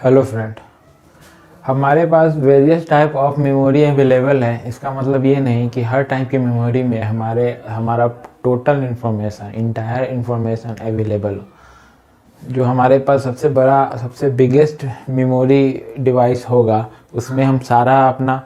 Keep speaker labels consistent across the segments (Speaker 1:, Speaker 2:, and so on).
Speaker 1: Hello friend, हमारे पास various type of memory available है। इसका मतलब ये नहीं कि हर टाइप की मेमोरी में हमारा total information, entire information available हो। जो हमारे पास सबसे बड़ा, सबसे बिगेस्ट मेमोरी डिवाइस होगा, उसमें हम सारा अपना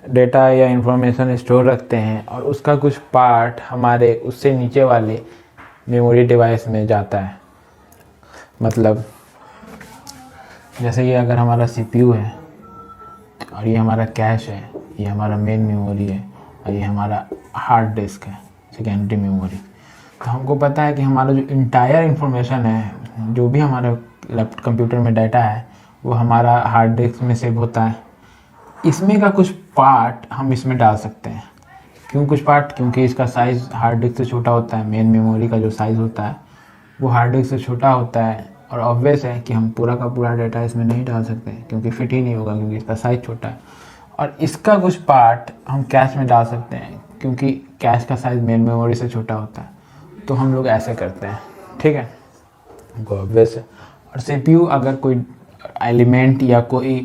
Speaker 1: डेटा या इन्फॉर्मेशन स्टोर रखते हैं और उसका कुछ पार्ट हमारे उससे नीचे वाले मेमोरी डिवाइस में जाता है। मतलब जैसे ये अगर हमारा सीपीयू है और ये हमारा कैश है, ये हमारा मेन मेमोरी है और ये हमारा हार्ड डिस्क है, सेकेंडरी मेमोरी। तो हमको पता है कि हमारा जो इंटायर इन्फॉर्मेशन है, जो भी हमारा लैपटॉप कंप्यूटर में डाटा है, वो हमारा हार्ड डिस्क में सेव होता है। इसमें का कुछ पार्ट हम इसमें डाल सकते हैं। क्यों कुछ पार्ट? क्योंकि इसका साइज़ हार्ड डिस्क से छोटा होता है। मेन मेमोरी का जो साइज़ होता है वो हार्ड डिस्क से छोटा होता है और ऑब्वियस है कि हम पूरा का पूरा डाटा इसमें नहीं डाल सकते क्योंकि फिट ही नहीं होगा, क्योंकि इसका साइज़ छोटा है। और इसका कुछ पार्ट हम कैश में डाल सकते हैं क्योंकि कैश का साइज़ मेन मेमोरी से छोटा होता है। तो हम लोग ऐसे करते हैं, ठीक है, ऑब्वियस है। और सीपीयू अगर कोई एलिमेंट या कोई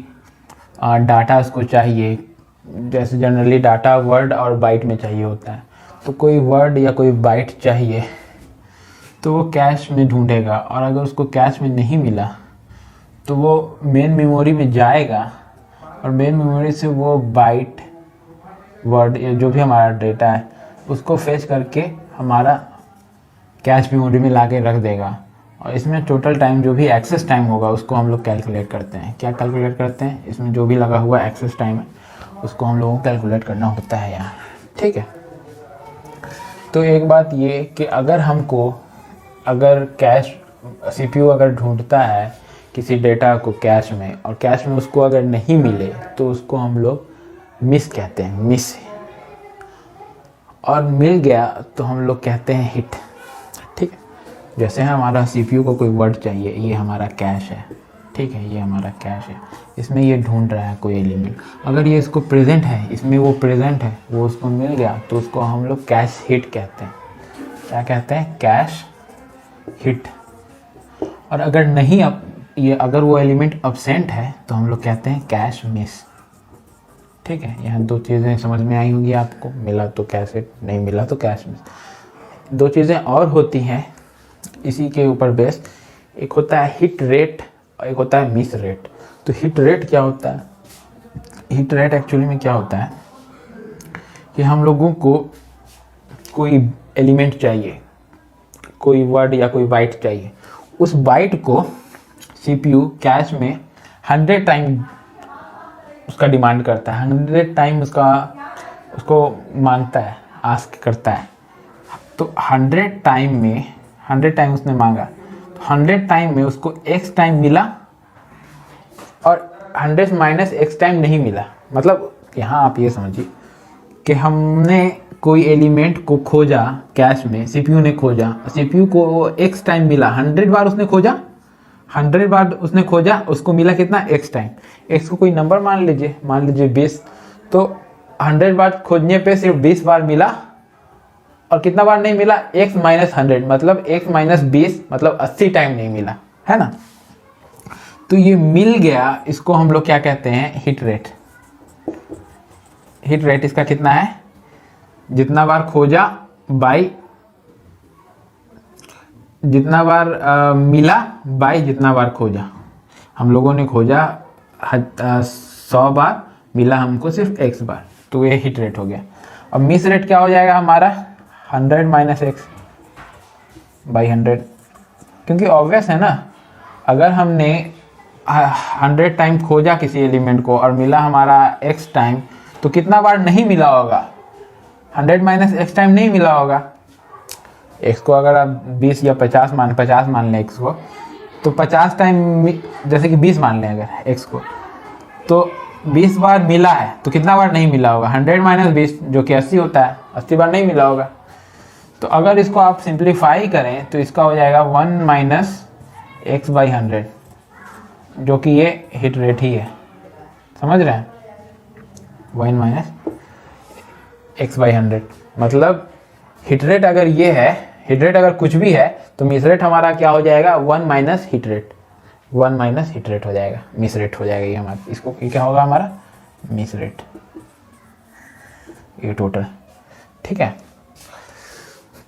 Speaker 1: डाटा उसको चाहिए, जैसे जनरली डाटा वर्ड और बाइट में चाहिए होता है, तो कोई वर्ड या कोई बाइट चाहिए तो वो कैश में ढूंढेगा। और अगर उसको कैश में नहीं मिला तो वो मेन मेमोरी में जाएगा और मेन मेमोरी से वो बाइट, वर्ड या जो भी हमारा डेटा है उसको फेच करके हमारा कैश मेमोरी में ला के रख देगा। और इसमें टोटल टाइम, जो भी एक्सेस टाइम होगा, उसको हम लोग कैलकुलेट करते हैं। क्या कैलकुलेट करते हैं? इसमें जो भी लगा हुआ एक्सेस टाइम है उसको हम लोगों को कैलकुलेट करना होता है यहाँ, ठीक है। तो एक बात ये कि अगर कैश सीपीयू अगर ढूंढता है किसी डेटा को कैश में और कैश में उसको अगर नहीं मिले तो उसको हम लोग मिस कहते हैं, मिस। और मिल गया तो हम लोग कहते हैं हिट, ठीक है। जैसे हमारा सीपीयू को कोई वर्ड चाहिए, ये हमारा कैश है, ठीक है, ये हमारा कैश है, इसमें ये ढूंढ रहा है कोई एलिमेंट। अगर ये इसको प्रेजेंट है, इसमें वो प्रेजेंट है, वो उसको मिल गया तो उसको हम लोग कैश हिट कहते हैं। क्या कहते हैं? Cache hit. और अगर नहीं, अगर वो एलिमेंट अब्सेंट है तो हम लोग कहते हैं कैश मिस, ठीक है। यहाँ दो चीज़ें समझ में आई होंगी आपको, मिला तो कैश हिट, नहीं मिला तो कैश मिस। दो चीज़ें और होती हैं इसी के ऊपर बेस, एक होता है हिट रेट और एक होता है मिस रेट। तो हिट रेट क्या होता है? हिट रेट एक्चुअली में क्या होता है कि हम लोगों को कोई एलिमेंट चाहिए, कोई वर्ड या कोई बाइट चाहिए, उस बाइट को सीपीयू कैश में 100 टाइम उसका डिमांड करता है, 100 टाइम उसको मांगता है, आस्क करता है। तो 100 टाइम उसने मांगा, तो 100 टाइम में उसको x टाइम मिला और 100 माइनस x टाइम नहीं मिला। मतलब यहाँ आप ये समझिए कि हमने कोई एलिमेंट को खोजा कैश में, सीपीयू ने खोजा, सीपीयू को x टाइम मिला, 100 बार उसने खोजा, 100 बार उसने खोजा, उसको मिला कितना? x time. x को कोई नंबर मान लीजिए 20, तो 100 बार खोजने पे सिर्फ 20 बार मिला और कितना बार नहीं मिला? x माइनस 100, मतलब x माइनस 20, मतलब 80 टाइम नहीं मिला, है ना। तो ये मिल गया, इसको हम लोग क्या कहते हैं? Hit rate. हिट रेट इसका कितना है? जितना बार खोजा बाई जितना बार मिला बाई जितना बार खोजा। हम लोगों ने खोजा 100 बार, मिला हमको सिर्फ x बार, तो ये हिट रेट हो गया। अब मिस रेट क्या हो जाएगा हमारा? 100 माइनस x बाई 100, क्योंकि ऑब्वियस है ना, अगर हमने 100 टाइम खोजा किसी एलिमेंट को और मिला हमारा x टाइम, तो कितना बार नहीं मिला होगा? 100 माइनस x टाइम नहीं मिला होगा। x को अगर आप 20 या 50 मान लें x को, तो 50 टाइम, जैसे कि 20 मान लें अगर x को, तो 20 बार मिला है तो कितना बार नहीं मिला होगा? 100 माइनस 20 जो कि 80 होता है, 80 बार नहीं मिला होगा। तो अगर इसको आप सिंप्लीफाई करें तो इसका हो जाएगा 1 माइनस x बाई 100, जो कि ये हिट रेट ही है, समझ रहे हैं? 1 माइनस x बाई 100, मतलब हिट रेट अगर ये है, हिट रेट अगर कुछ भी है तो मिस रेट हमारा क्या हो जाएगा? 1 minus hit rate, 1 minus hit rate हो जाएगा, मिस रेट हो जाएगा ये हमारा, इसको ये क्या होगा हमारा मिस रेट, ये टोटल। ठीक है,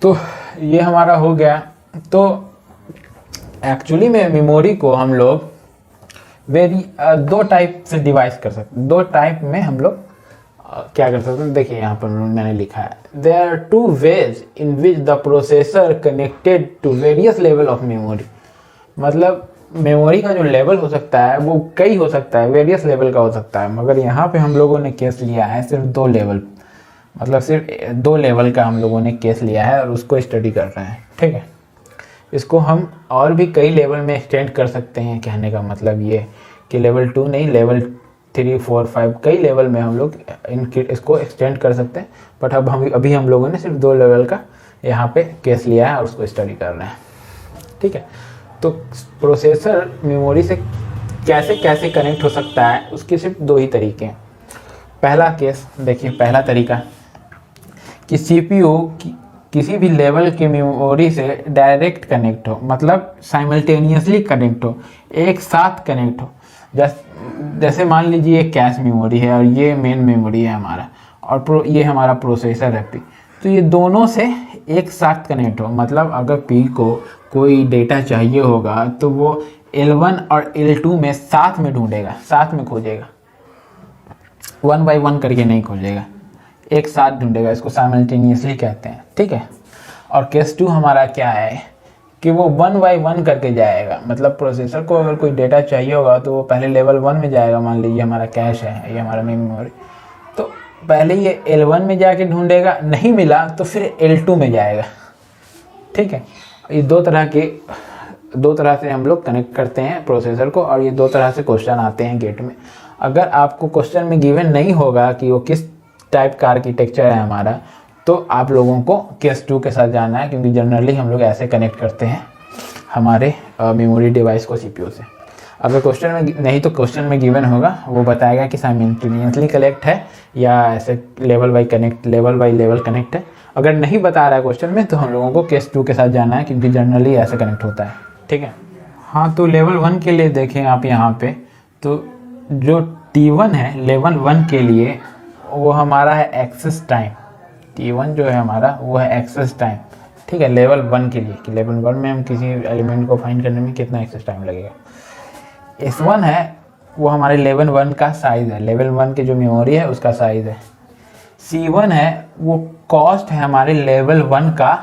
Speaker 1: तो ये हमारा हो गया। तो एक्चुअली में मेमोरी को हम लोग दो टाइप से डिवाइस कर सकते हैं, दो टाइप में हम लोग क्या कर सकते हैं। देखिए यहाँ पर मैंने लिखा है, there are two ways in which the processor connected to various level of memory. मतलब मेमोरी का जो लेवल हो सकता है वो कई हो सकता है, वेरियस लेवल का हो सकता है, मगर यहाँ पे हम लोगों ने केस लिया है सिर्फ 2 लेवल, मतलब सिर्फ 2 लेवल का हम लोगों ने केस लिया है और उसको स्टडी कर रहे हैं। ठीक है, इसको हम और भी कई लेवल में एक्सटेंड कर सकते हैं। कहने का मतलब ये कि लेवल 2 नहीं, लेवल 3, 4, 5 कई लेवल में हम लोग इसको एक्सटेंड कर सकते हैं। बट अब अभी हम लोगों ने सिर्फ 2 लेवल का यहाँ पे केस लिया है और उसको स्टडी कर रहे हैं। ठीक है, तो प्रोसेसर मेमोरी से कैसे कैसे कनेक्ट हो सकता है उसके सिर्फ 2 ही तरीके हैं। पहला केस देखिए, पहला तरीका कि सीपीयू किसी भी लेवल की मेमोरी से डायरेक्ट कनेक्ट हो, मतलब साइमल्टेनियसली कनेक्ट हो, एक साथ कनेक्ट हो। जैसे मान लीजिए ये कैश मेमोरी है और ये मेन मेमोरी है हमारा, और ये हमारा प्रोसेसर है पी, तो ये दोनों से एक साथ कनेक्ट हो। मतलब अगर पी को कोई डेटा चाहिए होगा तो वो L1 और L2 में साथ में ढूंढेगा, साथ में खोजेगा, 1 बाई 1 करके नहीं खोजेगा, एक साथ ढूंढेगा, इसको साइमल्टेनियसली कहते हैं। ठीक है, और केस 2 हमारा क्या है कि वो 1 बाई 1 करके जाएगा। मतलब प्रोसेसर को अगर कोई डेटा चाहिए होगा तो वो पहले लेवल 1 में जाएगा। मान लीजिए हमारा कैश है, ये हमारा मेन मेमोरी, तो पहले ये L1 में जाके ढूंढेगा, नहीं मिला तो फिर L2 में जाएगा। ठीक है, ये दो तरह से हम लोग कनेक्ट करते हैं प्रोसेसर को, और ये 2 तरह से क्वेश्चन आते हैं गेट में। अगर आपको क्वेश्चन में गिवन नहीं होगा कि वो किस टाइप का आर्किटेक्चर है हमारा, तो आप लोगों को केस 2 के साथ जाना है, क्योंकि जनरली हम लोग ऐसे कनेक्ट करते हैं हमारे मेमोरी डिवाइस को सीपीयू से। अगर क्वेश्चन में नहीं तो क्वेश्चन में गिवन होगा, वो बताएगा कि साइमल्टेनियसली कनेक्ट है या ऐसे लेवल बाई लेवल कनेक्ट है। अगर नहीं बता रहा है क्वेश्चन में तो हम लोगों को केस 2 के साथ जाना है, क्योंकि जनरली ऐसे कनेक्ट होता है। ठीक है, हाँ, तो लेवल 1 के लिए देखें आप यहाँ पे, तो जो T1 है लेवल 1 के लिए वो हमारा है एक्सेस टाइम। T1 जो है हमारा वो है एक्सेस टाइम। ठीक है, लेवल 1 के लिए, कि लेवल 1 में हम किसी एलिमेंट को फाइंड करने में कितना एक्सेस टाइम लगेगा। S1 है वो हमारे लेवल 1 का साइज़ है, लेवल 1 की जो मेमोरी है उसका साइज़ है। C1 है वो कॉस्ट है हमारे लेवल 1 का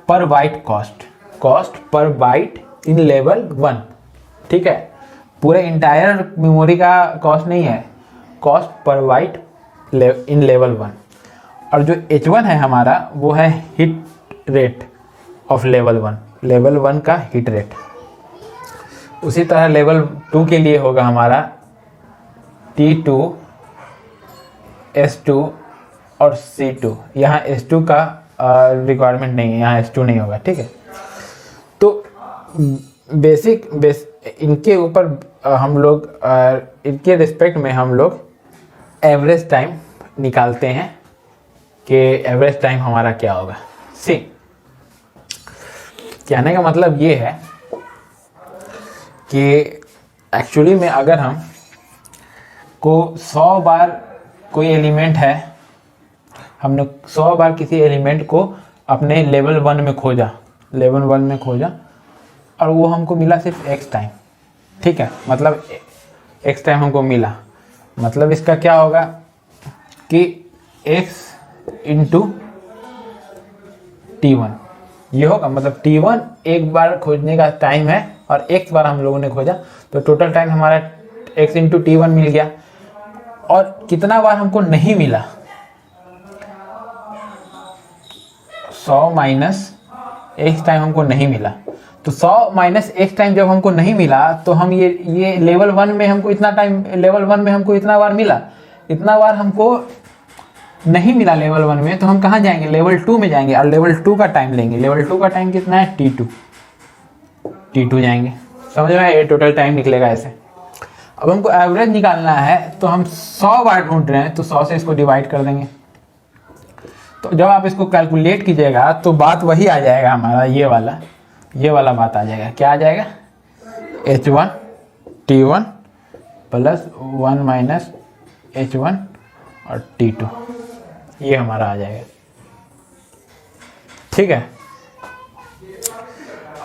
Speaker 1: पर bite cost per bite in level 1। ठीक है, पूरे इंटायर मेमोरी का कॉस्ट नहीं है, cost per bite in level 1। और जो H1 है हमारा वो है हिट रेट ऑफ लेवल 1 का हिट रेट। उसी तरह लेवल 2 के लिए होगा हमारा T2, S2 और C2। यहाँ S2 का रिक्वायरमेंट नहीं है, यहाँ S2 नहीं होगा। ठीक है, तो इनके ऊपर हम लोग इनके रिस्पेक्ट में हम लोग एवरेज टाइम निकालते हैं कि एवरेज टाइम हमारा क्या होगा। कहने का मतलब ये है कि एक्चुअली में अगर हम को 100 बार कोई एलिमेंट है, हमने 100 बार किसी एलिमेंट को अपने लेवल 1 में खोजा, और वो हमको मिला सिर्फ x टाइम। ठीक है, मतलब x टाइम हमको मिला, मतलब इसका क्या होगा कि x इंटू T1 ये होगा। मतलब T1 एक बार खोजने का टाइम है और x बार हम लोगों ने खोजा, तो टोटल टाइम हमारा x इंटू T1 मिल गया। और कितना बार हमको नहीं मिला, 100 माइनस x टाइम हमको नहीं मिला। तो 100 माइनस x टाइम जब हमको नहीं मिला तो हम ये लेवल 1 में हमको इतना टाइम, लेवल 1 में हमको इतना बार मिला, इतना बार हमको नहीं मिला लेवल 1 में, तो हम कहाँ जाएंगे, लेवल 2 में जाएंगे और लेवल 2 का टाइम लेंगे। लेवल 2 का टाइम कितना है, T2 जाएंगे। समझ में, ये टोटल टाइम निकलेगा ऐसे। अब हमको एवरेज निकालना है, तो हम 100 बार ढूंढ रहे हैं, तो 100 से इसको डिवाइड कर देंगे। तो जब आप इसको कैलकुलेट कीजिएगा तो बात वही आ जाएगा हमारा, ये वाला बात आ जाएगा। क्या आ जाएगा, H1 T1 plus 1 minus H1 और T2, ये हमारा आ जाएगा। ठीक है,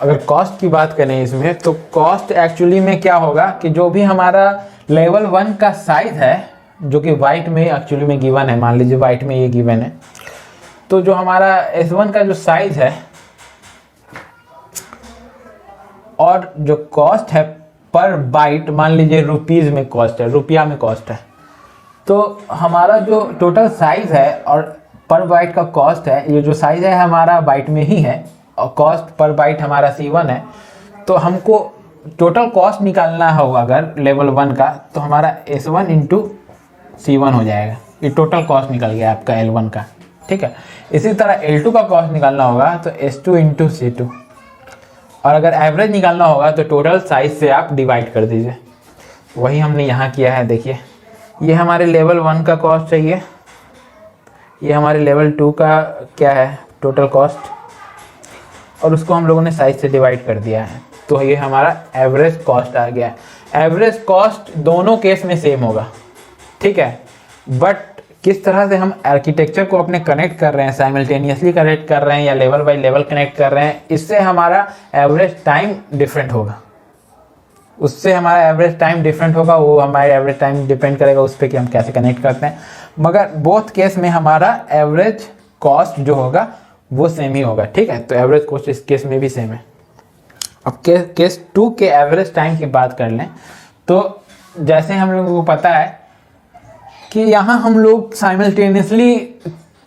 Speaker 1: अगर कॉस्ट की बात करें इसमें, तो कॉस्ट एक्चुअली में क्या होगा कि जो भी हमारा लेवल 1 का साइज है, जो कि वाइट में एक्चुअली में गिवन है, मान लीजिए वाइट में ये गिवन है, तो जो हमारा S1 का जो साइज है और जो कॉस्ट है पर बाइट, मान लीजिए रुपीज़ में कॉस्ट है, रुपया में कॉस्ट है, तो हमारा जो टोटल साइज है और पर बाइट का कॉस्ट है, ये जो साइज है हमारा बाइट में ही है और कॉस्ट पर बाइट हमारा C1 है, तो हमको टोटल कॉस्ट निकालना होगा अगर लेवल 1 का, तो हमारा S1 इंटू C1 हो जाएगा। ये टोटल कॉस्ट निकल गया आपका L1 का। ठीक है, इसी तरह L2 का कॉस्ट निकालना होगा तो S2 इंटू C2, और अगर एवरेज निकालना होगा तो टोटल साइज से आप डिवाइड कर दीजिए। वही हमने यहाँ किया है। देखिए, ये हमारे लेवल 1 का कॉस्ट चाहिए, ये हमारे लेवल 2 का क्या है टोटल कॉस्ट, और उसको हम लोगों ने साइज से डिवाइड कर दिया है, तो ये हमारा एवरेज कॉस्ट आ गया। एवरेज कॉस्ट दोनों केस में सेम होगा। ठीक है, बट किस तरह से हम आर्किटेक्चर को अपने कनेक्ट कर रहे हैं, साइमल्टेनियसली कनेक्ट कर रहे हैं या लेवल बाय लेवल कनेक्ट कर रहे हैं, इससे हमारा एवरेज टाइम डिफरेंट होगा। उससे हमारा एवरेज टाइम डिफरेंट होगा, वो हमारे एवरेज टाइम डिपेंड करेगा उस पर कि हम कैसे कनेक्ट करते हैं। मगर बोथ केस में हमारा एवरेज कॉस्ट जो होगा वो सेम ही होगा। ठीक है, तो एवरेज कॉस्ट इस केस में भी सेम है। अब केस 2 के एवरेज टाइम की बात कर लें, तो जैसे हम लोगों को पता है कि यहाँ हम लोग साइमल्टेनियसली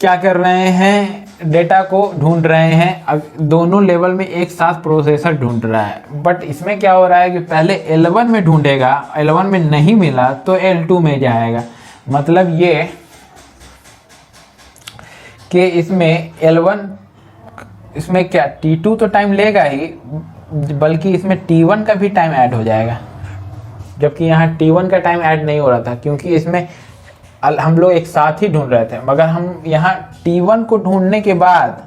Speaker 1: क्या कर रहे हैं, डेटा को ढूंढ रहे हैं। अब दोनों लेवल में एक साथ प्रोसेसर ढूंढ रहा है, बट इसमें क्या हो रहा है कि पहले L1 में ढूंढेगा, L1 में नहीं मिला तो L2 में जाएगा। मतलब ये कि इसमें L1 इसमें क्या T2 तो टाइम लेगा ही, बल्कि इसमें T1 का भी टाइम ऐड हो जाएगा, जबकि यहाँ T1 का टाइम ऐड नहीं हो रहा था, क्योंकि इसमें हम लोग एक साथ ही ढूंढ रहे थे। मगर हम यहाँ T1 को ढूंढने के बाद,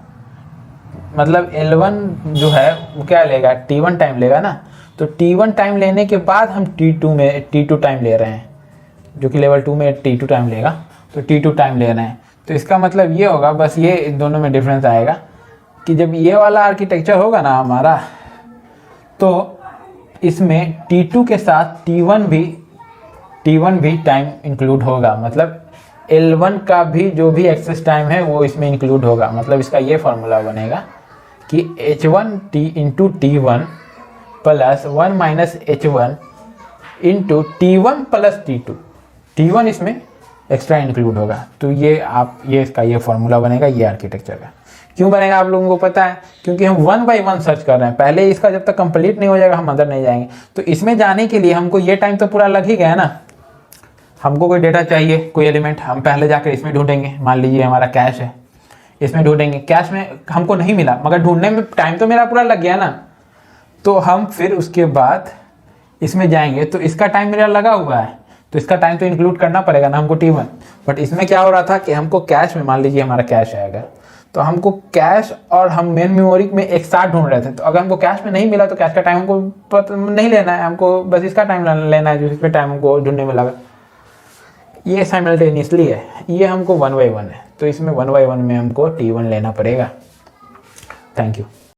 Speaker 1: मतलब L1 जो है वो क्या लेगा, T1 टाइम लेगा ना, तो T1 टाइम लेने के बाद हम T2 टाइम ले रहे हैं, जो कि लेवल 2 में T2 टाइम लेगा, तो T2 टाइम ले रहे हैं। तो इसका मतलब ये होगा, बस ये दोनों में डिफरेंस आएगा कि जब ये वाला आर्किटेक्चर होगा ना हमारा, तो इसमें T2 के साथ T1 भी टाइम इंक्लूड होगा। मतलब L1 का भी जो भी एक्सेस टाइम है वो इसमें इंक्लूड होगा। मतलब इसका ये फॉर्मूला बनेगा कि H1 into T1 plus 1 minus H1 into T1 plus T1 इसमें एक्स्ट्रा इंक्लूड होगा। तो ये इसका ये फॉर्मूला बनेगा, ये आर्किटेक्चर का। क्यों बनेगा आप लोगों को पता है, क्योंकि हम 1 बाई 1 सर्च कर रहे हैं। पहले इसका जब तक कंप्लीट नहीं हो जाएगा हम अंदर नहीं जाएंगे। तो इसमें जाने के लिए हमको ये टाइम तो पूरा लग ही गया ना। हमको कोई डेटा चाहिए, कोई एलिमेंट, हम पहले जाकर इसमें ढूंढेंगे। मान लीजिए हमारा कैश है, इसमें ढूंढेंगे। कैश में हमको नहीं मिला, मगर ढूंढने में टाइम तो मेरा पूरा लग गया ना। तो हम फिर उसके बाद इसमें जाएंगे, तो इसका टाइम मेरा लगा हुआ है, तो इसका टाइम तो इंक्लूड करना पड़ेगा ना हमको T1। बट इसमें क्या हो रहा था कि हमको कैश में, मान लीजिए हमारा कैश है अगर, तो हमको कैश और हम मेन मेमोरी में एक साथ ढूंढ रहे थे। तो अगर हमको कैश में नहीं मिला तो कैश का टाइम हमको नहीं लेना है, हमको बस इसका टाइम लेना है, जो इस पर टाइम हमको ढूंढने में लगा। ये साइमल्टेनियसली है, ये हमको 1 बाई 1 है, तो इसमें 1 बाई 1 में हमको T1 लेना पड़ेगा। Thank you.